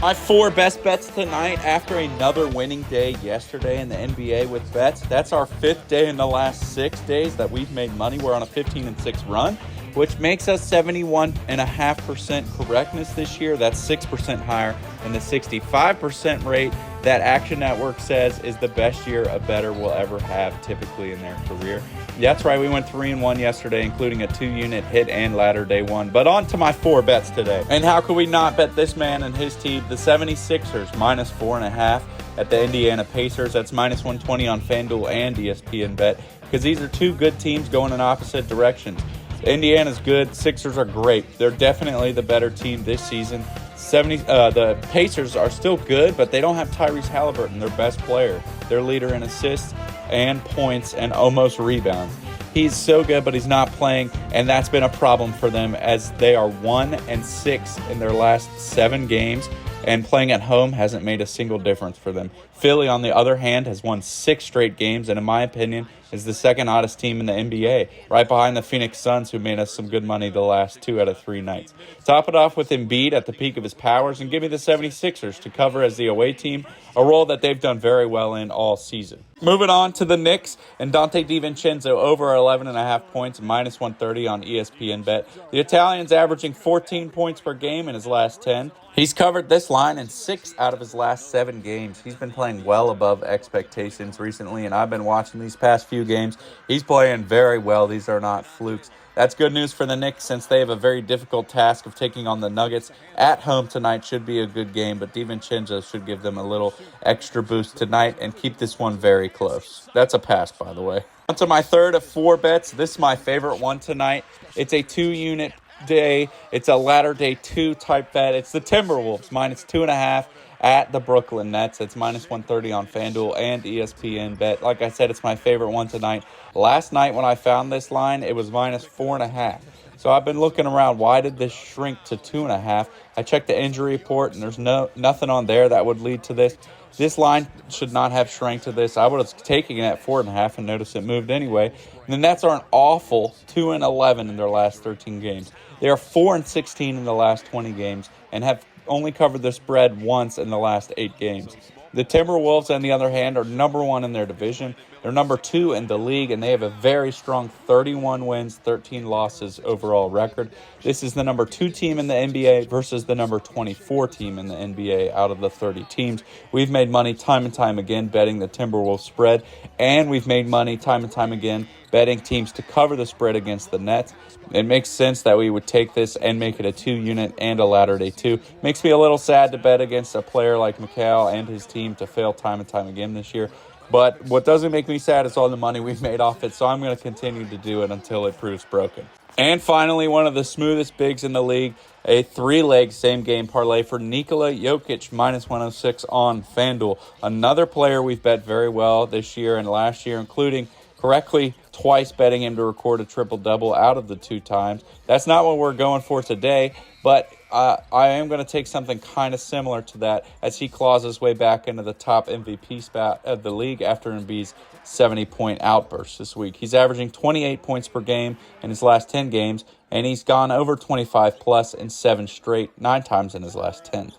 My 4 best bets tonight after another winning day yesterday in the NBA with bets. That's our 5th day in the last 6 days that we've made money. We're on a 15-6 run, which makes us 71.5% correctness this year. That's 6% higher than the 65% rate that Action Network says is the best year a bettor will ever have typically in their career. That's right, we went 3-1 yesterday, including a 2-unit hit and ladder day 1. But on to my 4 bets today. And how could we not bet this man and his team? The 76ers, minus 4.5 at the Indiana Pacers. That's minus 120 on Fanduel and ESPNBet, because these are two good teams going in opposite directions. Indiana's good. Sixers are great. They're definitely the better team this season. The Pacers are still good, but they don't have Tyrese Halliburton, their best player, their leader in assists and points and almost rebounds. He's so good, but he's not playing, and that's been a problem for them as they are 1-6 in their last 7 games, and playing at home hasn't made a single difference for them. Philly, on the other hand, has won 6 straight games, and in my opinion, is the second hottest team in the NBA, right behind the Phoenix Suns, who made us some good money the last 2 out of 3 nights. Top it off with Embiid at the peak of his powers, and give me the 76ers to cover as the away team, a role that they've done very well in all season. Moving on to the Knicks and Donte DiVincenzo over 11.5 points, minus 130 on ESPNBet. The Italian's averaging 14 points per game in his last 10. He's covered this line in 6 out of his last 7 games. He's been playing well above expectations recently, and I've been watching these past few games. He's playing very well. These are not flukes. That's good news for the Knicks since they have a very difficult task of taking on the Nuggets. At home tonight should be a good game, but DiVincenzo should give them a little extra boost tonight and keep this one very close. That's a pass, by the way. On to my third of 4 bets. This is my favorite one tonight. It's a 2-unit day. It's a ladder day 2 type bet. It's the Timberwolves, minus 2.5 at the Brooklyn Nets. It's minus 130 on FanDuel and ESPNBet. Like I said, it's my favorite one tonight. Last night when I found this line, it was minus 4.5. So I've been looking around. Why did this shrink to 2.5? I checked the injury report, and there's nothing on there that would lead to this. This line should not have shrank to this. I would have taken it at 4.5 and noticed it moved anyway. And the Nets are an awful 2-11 in their last 13 games. They are 4-16 in the last 20 games and have only covered the spread once in the last 8 games. The Timberwolves, on the other hand, are number 1 in their division. They're number 2 in the league, and they have a very strong 31 wins, 13 losses overall record. This is the number 2 team in the NBA versus the number 24 team in the NBA out of the 30 teams. We've made money time and time again betting the Timberwolves spread, and we've made money time and time again betting teams to cover the spread against the Nets. It makes sense that we would take this and make it a 2-unit and a ladder day 2. Makes me a little sad to bet against a player like Nikola and his team to fail time and time again this year. But what doesn't make me sad is all the money we've made off it, so I'm going to continue to do it until it proves broken. And finally, one of the smoothest bigs in the league, a 3-leg same-game parlay for Nikola Jokic, minus 106 on FanDuel. Another player we've bet very well this year and last year, including correctly twice betting him to record a triple-double out of the 2 times. That's not what we're going for today, but I am going to take something kind of similar to that as he claws his way back into the top MVP spot of the league after Embiid's 70-point outburst this week. He's averaging 28 points per game in his last 10 games, and he's gone over 25-plus in 7 straight, 9 times in his last 10.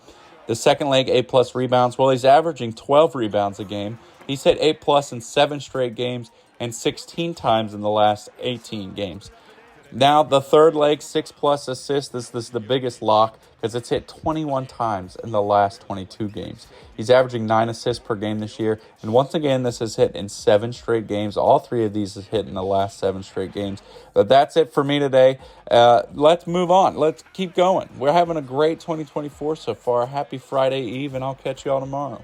The second leg, 8-plus rebounds. Well, he's averaging 12 rebounds a game. He's hit 8-plus in 7 straight games and 16 times in the last 18 games. Now, the third leg, 6-plus assists. This is the biggest lock because it's hit 21 times in the last 22 games. He's averaging 9 assists per game this year. And once again, this is hit in 7 straight games. All 3 of these is hit in the last 7 straight games. But that's it for me today. Let's move on. Let's keep going. We're having a great 2024 so far. Happy Friday Eve, and I'll catch you all tomorrow.